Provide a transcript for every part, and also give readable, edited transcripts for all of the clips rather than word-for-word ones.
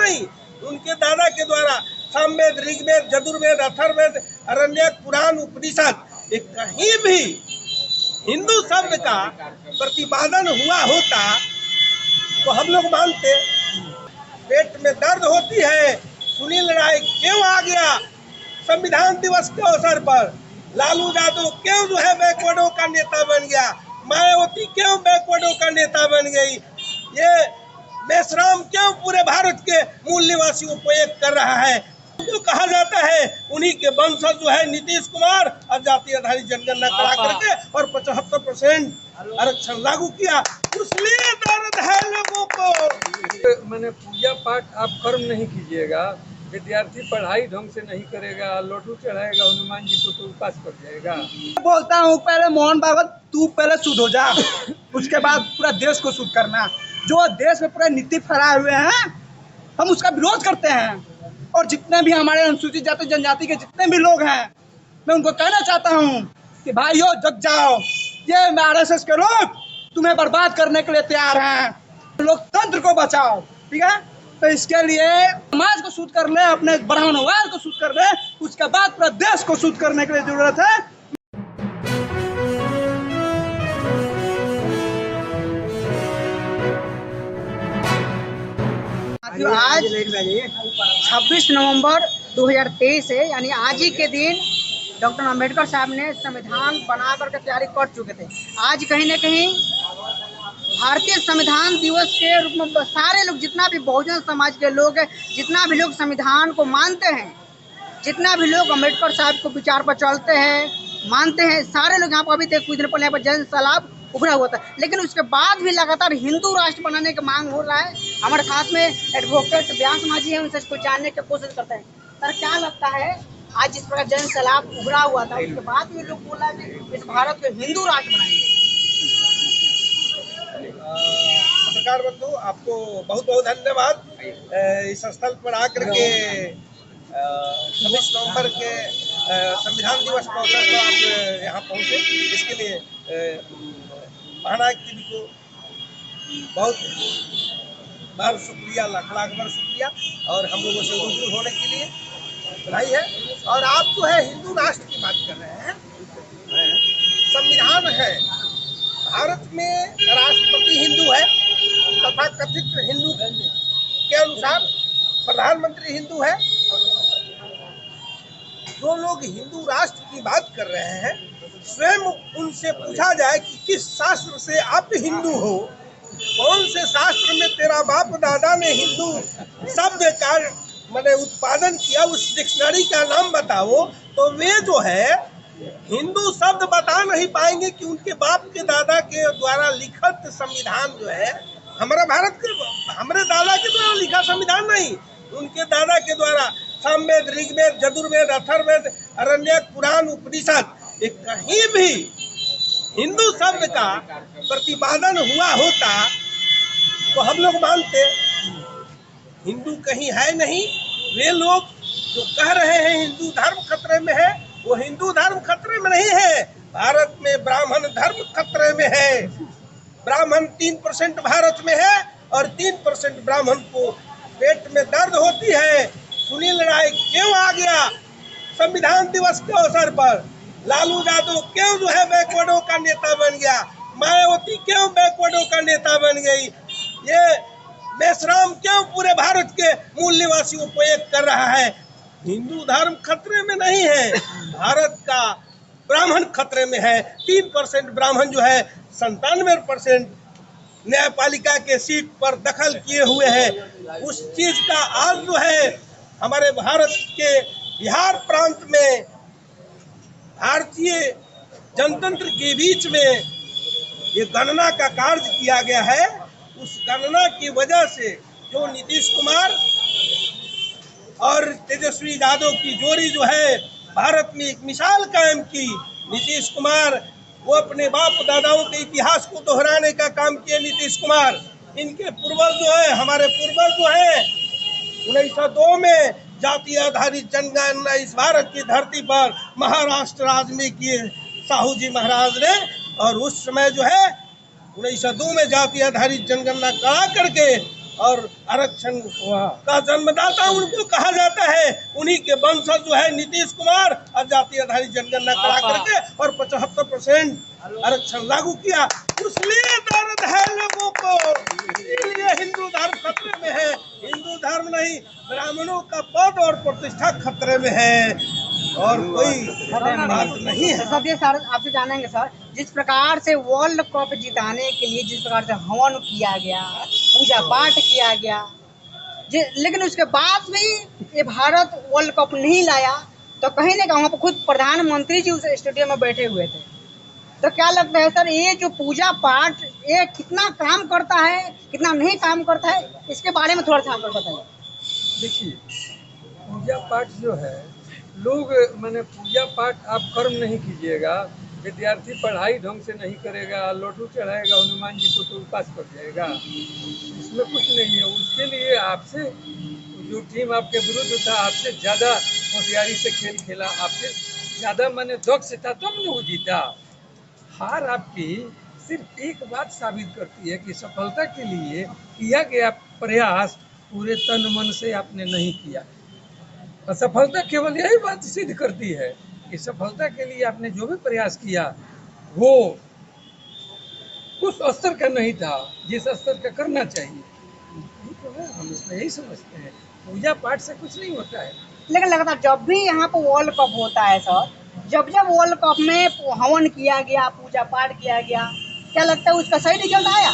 नहीं। उनके दादा के द्वारा सामवेद, ऋग्वेद, यजुर्वेद, अथर्ववेद, आरण्यक, पुराण, उपनिषद कहीं भी हिंदू शब्द का प्रतिपादन हुआ होता तो हम लोग मानते। पेट में दर्द होती है, सुनील राय क्यों आ गया संविधान दिवस के अवसर पर? लालू यादव क्यों जो है बैकवर्डों का नेता बन गया? मायावती क्यों बैकवर्डों का नेता बन गई? ये मेश्राम क्यों पूरे भारत के मूल निवासियों को एक कर रहा है? तो कहा जाता है उन्हीं के वंशज जो है नीतीश कुमार और जाति आधारित जनगणना करा करके और 75% आरक्षण लागू किया, इसलिए दर्द है लोगों को। मैंने पूजा पाठ आप कर्म नहीं कीजिएगा, विद्यार्थी पढ़ाई ढंग से नहीं करेगा, लड्डू चढ़ाएगा हनुमान जी को तो उपास कर जाएगा। बोलता हूँ पहले मोहन भागवत तू पहले शुद्ध हो जा, उसके बाद पूरा देश को शुद्ध करना। जो देश में पूरे नीति फैलाए हुए हैं हम उसका विरोध करते हैं। और जितने भी हमारे अनुसूचित जाति जनजाति के जितने भी लोग हैं मैं उनको कहना चाहता हूँ कि भाइयों जग जाओ, ये आरएसएस के लोग तुम्हें बर्बाद करने के लिए तैयार हैं। लोकतंत्र को बचाओ, ठीक है? तो इसके लिए समाज को शुद्ध कर ले, अपने ब्राह्मणवाद को शुद्ध कर ले, उसके बाद पूरा देश को शुद्ध करने के लिए जरूरत है। आज 26 नवंबर 2023 है, यानी आज ही के दिन डॉक्टर अंबेडकर साहब ने संविधान बना करके तैयारी कर चुके थे। आज कहीं न कहीं भारतीय संविधान दिवस के रूप में सारे लोग, जितना भी बहुजन समाज के लोग हैं, जितना भी लोग संविधान को मानते हैं, जितना भी लोग अंबेडकर साहब को विचार पर चलते हैं, मानते हैं, सारे लोग यहाँ पर अभी तक कुछ दिन पहले यहाँ पर जन सैलाब उभरा हुआ था। लेकिन उसके बाद भी लगातार हिंदू राष्ट्र बनाने की मांग हो रहा है। हमारे साथ में एडवोकेट व्यास माझी है, उनसे कुछ जानने की कोशिश करते हैं। सर, क्या लगता है आज जिस प्रकार जन सैलाब उभरा हुआ था उसके बाद भी लोग बोला कि इस भारत को हिंदू राष्ट्र बनाएंगे? पत्रकार बंधु, आपको बहुत बहुत धन्यवाद। इस स्थल पर आकर के 26 नवंबर के संविधान दिवस के अवसर पर आप यहाँ पहुँचे, इसके लिए महानायक टीवी को बहुत बार शुक्रिया, लाख लाख बार शुक्रिया, और हम लोगों से रूबरू होने के लिए बधाई है। और आप जो है हिंदू राष्ट्र की बात कर रहे हैं, संविधान है, भारत में राष्ट्रपति हिंदू है, तथा कथित हिंदू के अनुसार प्रधानमंत्री हिंदू है। जो लोग हिंदू राष्ट्र की बात कर रहे हैं, स्वयं उनसे पूछा जाए कि किस शास्त्र से आप हिंदू हो, कौन से शास्त्र में तेरा बाप दादा ने हिंदू शब्द का मैंने उत्पादन किया, उस डिक्शनरी का नाम बताओ, तो वे जो है हिंदू शब्द बता नहीं पाएंगे कि उनके बाप के दादा के द्वारा लिखित संविधान जो है, हमारा भारत के हमारे दादा के द्वारा लिखा संविधान नहीं, उनके दादा के द्वारा सामवेद, ऋग्वेद, यजुर्वेद, अथर्ववेद, आरण्यक, पुराण, उपनिषद कहीं भी हिंदू शब्द का प्रतिपादन हुआ होता तो हम लोग मानते। हिंदू कहीं है नहीं। वे लोग जो कह रहे हैं हिंदू धर्म खतरे में है, वो हिंदू धर्म खतरे में नहीं है। भारत में ब्राह्मण धर्म खतरे में है। ब्राह्मण 3% भारत में है और 3% ब्राह्मण को पेट में दर्द होती है। सुनील राय क्यों आ गया संविधान दिवस के अवसर पर? लालू यादव क्यों जो है बैकवर्डों का नेता बन गया? मायावती क्यों बैकवर्डों का नेता बन गई? ये मेश्राम क्यों पूरे भारत के मूल निवासियों को एक कर रहा है? हिंदू धर्म खतरे में नहीं है, भारत का ब्राह्मण खतरे में है। 3% ब्राह्मण जो है 97% न्यायपालिका के सीट पर दखल किए हुए हैं। उस चीज का आज जो है हमारे भारत के बिहार प्रांत में भारतीय जनतंत्र के बीच में ये गणना का कार्य किया गया है। उस गणना की वजह से जो नीतीश कुमार और तेजस्वी यादव की जोड़ी जो है भारत में एक मिसाल कायम की। नीतीश कुमार वो अपने बाप दादाओं के इतिहास को दोहराने का काम किए। नीतीश कुमार, इनके पूर्वज जो है, हमारे पूर्वज जो है 1902 में जाति आधारित जनगणना इस भारत की धरती पर महाराष्ट्र राज्य में किए साहू जी महाराज ने। और उस समय जो है 1902 में जाति आधारित जनगणना करा करके और आरक्षण का जन्मदाता उनको कहा जाता है। उन्हीं के वंशज जो है नीतीश कुमार और जाति आधारित जनगणना करा करके और 75% आरक्षण लागू किया। इसलिए दर्द है लोगों को, इसलिए हिंदू धर्म खतरे में है। हिंदू धर्म नहीं, ब्राह्मणों का पद और प्रतिष्ठा खतरे में है और कोई बात नहीं है। सर, ये सर आपसे जानेंगे सर, जिस प्रकार से वर्ल्ड कप जिताने के लिए जिस प्रकार से हवन किया गया, पूजा पाठ किया गया, लेकिन उसके बाद भी ये भारत वर्ल्ड कप नहीं लाया, तो कहीं ना कहीं वहाँ पर खुद प्रधानमंत्री जी उस स्टेडियम में बैठे हुए थे। तो क्या लगता है सर, ये जो पूजा पाठ ये कितना काम करता है, कितना नहीं काम करता है, इसके बारे में थोड़ा सा आपको बताइए। देखिए, पूजा पाठ जो है, लोग मैंने पूजा पाठ आप कर्म नहीं कीजिएगा, विद्यार्थी पढ़ाई ढंग से नहीं करेगा, लड्डू चढ़ाएगा हनुमान जी को तो उपास कर जाएगा, इसमें कुछ नहीं है। उसके लिए आपसे जो टीम आपके विरुद्ध था, आपसे ज़्यादा होशियारी से खेल खेला, आपसे ज़्यादा मैंने दक्ष था, तब न वो जीता। हार आपकी सिर्फ एक बात साबित करती है कि सफलता के लिए किया गया प्रयास पूरे तन मन से आपने नहीं किया। असफलता केवल यही बात सिद्ध करती है कि सफलता के लिए आपने जो भी प्रयास किया वो उस स्तर का नहीं था जिस स्तर का करना चाहिए। यही तो है, हम इसमें यही समझते हैं, पूजा पाठ से कुछ नहीं होता है। लेकिन लगातार जब भी यहाँ पर वर्ल्ड कप होता है सर, जब जब वर्ल्ड कप में हवन किया गया, पूजा पाठ किया गया, क्या लगता है उसका सही रिजल्ट आया?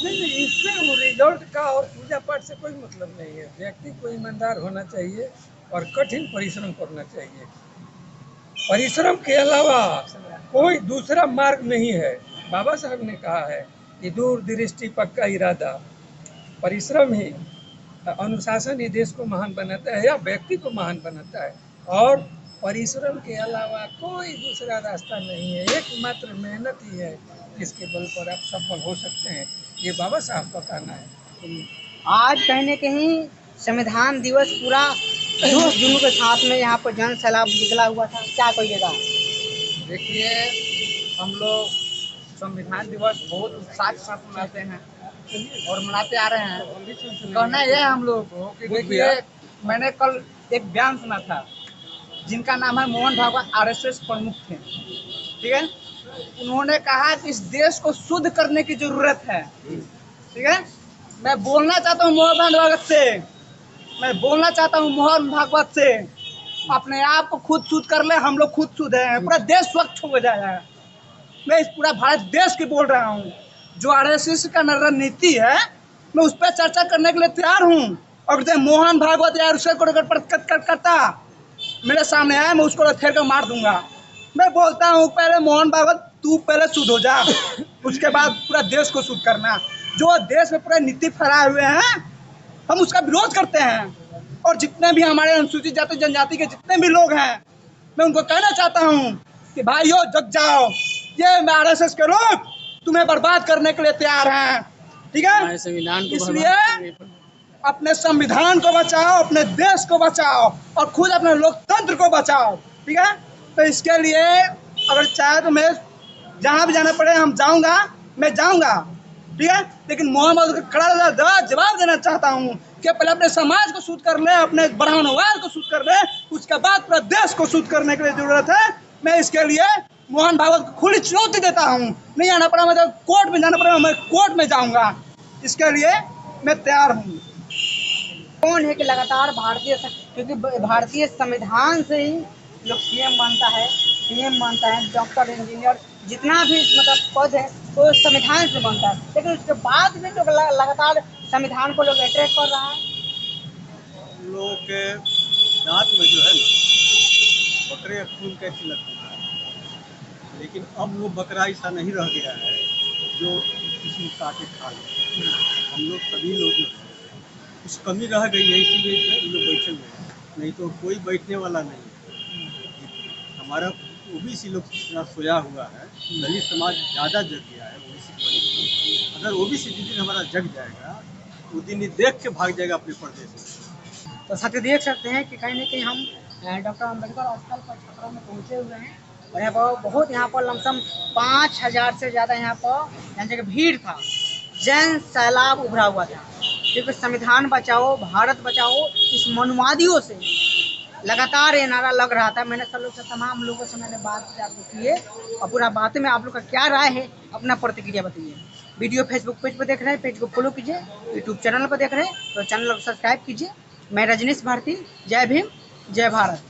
नहीं, इससे वो रिजल्ट का और पूजा पाठ से कोई मतलब नहीं है। व्यक्ति को ईमानदार होना चाहिए और कठिन परिश्रम करना चाहिए। परिश्रम के अलावा कोई दूसरा मार्ग नहीं है। बाबा साहब ने कहा है कि दूरदृष्टि पक्का इरादा, परिश्रम ही, अनुशासन ही देश को महान बनाता है या व्यक्ति को महान बनाता है, और परिश्रम के अलावा कोई दूसरा रास्ता नहीं है। एकमात्र मेहनत ही है जिसके बल पर आप सफल हो सकते हैं। ये बाबा साहब का कहना है। आज कहीं न कहीं संविधान दिवस पूरा जोश जुनून के साथ में यहाँ पर जन सैलाब निकला हुआ था, क्या कहिएगा? देखिए, हम लोग संविधान दिवस बहुत उत्साह के साथ मनाते हैं और मनाते आ रहे हैं। कहना यह है हम लोग को कि देखिए, मैंने कल एक बयान सुना था, जिनका नाम है मोहन भागवत, आरएसएस प्रमुख थे, ठीक है। उन्होंने कहा कि इस देश को शुद्ध करने की जरूरत है, ठीक है। मैं बोलना चाहता हूँ मोहन भागवत से, मैं बोलना चाहता हूँ मोहन भागवत से, अपने आप को खुद शुद्ध कर ले, हम लोग खुद शुद्ध हैं, पूरा देश स्वच्छ हो जाएगा। मैं इस पूरा भारत देश की बोल रहा हूँ। जो आरएसएस का रणनीति है, मैं उस पर चर्चा करने के लिए तैयार हूँ। और जब मोहन भागवत या उससे को करता मेरे सामने आया, मैं उसको फेर कर मार दूंगा। मैं बोलता हूँ, पहले मोहन भागवत तू पहले शुद्ध हो जा, उसके बाद पूरा देश को शुद्ध करना। जो देश में पूरे नीति फैलाए हुए हैं, हम उसका विरोध करते हैं। और जितने भी हमारे अनुसूचित जाति जनजाति के जितने भी लोग हैं, मैं उनको कहना चाहता हूँ कि भाइयों जग जाओ, ये आरएसएस के लोग तुम्हें बर्बाद करने के लिए तैयार हैं, ठीक है। इसलिए अपने संविधान को बचाओ, अपने देश को बचाओ और खुद अपने लोकतंत्र को बचाओ, ठीक है। तो इसके लिए अगर चाहे तो मैं जहाँ भी जाना पड़े हम जाऊँगा, मैं जाऊँगा, ठीक है। लेकिन मोहम्मद को खड़ा जवाब देना चाहता हूँ कि पहले अपने समाज को शुद्ध कर ले, अपने ब्राह्मणवाद को शुद्ध कर ले, उसके बाद पूरा देश को शुद्ध करने के लिए जरूरत है। मैं इसके लिए मोहन भागवत को खुली चुनौती देता हूँ। नहीं आना पड़ा, मैं कोर्ट में जाना पड़ा, मैं कोर्ट में जाऊँगा, इसके लिए मैं तैयार हूँ। कौन है कि लगातार क्योंकि भारतीय संविधान से ही लोग सीएम बनता है, पीएम बनता है, डॉक्टर, इंजीनियर, जितना भी मतलब पद है वो संविधान से बनता है। लेकिन उसके बाद भी जो लगातार संविधान को लोग अटैक कर रहा है। लोगों के दांत में जो है ना, बकरे का खून कैसी लगती है, लेकिन अब वो बकरा ऐसा नहीं रह गया है जो किसी को काटे खा ले। हम लोग सभी लोग कुछ कमी रह गई है, इसीलिए हम लोग बैठे हुए हैं, नहीं तो कोई बैठने वाला नहीं है। हमारा ओबीसी लोग इतना सोया हुआ है, दलित समाज ज़्यादा जग गया है ओबीसी की वजह से। अगर ओबीसी जिस दिन हमारा जग जाएगा, उस दिन ही देख के भाग जाएगा अपने प्रदेश में। तो साथ ही देख सकते हैं कि कहीं ना कहीं हम डॉक्टर अम्बेडकर स्थल पर छपरा में पहुँचे हुए हैं और यहाँ पर बहुत यहाँ पर लमसम 5000 से ज़्यादा यहाँ पर यानी कि भीड़ था, जन सैलाब उभरा हुआ था। क्योंकि संविधान बचाओ भारत बचाओ इस मनुवादियों से लगातार ये नारा लग रहा था। मैंने सब लोग से तमाम लोगों से मैंने बात की है और पूरा बात में आप लोग का क्या राय है अपना प्रतिक्रिया बताइए। वीडियो फेसबुक पेज पर देख रहे हैं, पेज को फॉलो कीजिए। यूट्यूब चैनल पर देख रहे हैं तो चैनल को सब्सक्राइब कीजिए। मैं रजनीश भारती, जय भीम जय भारत।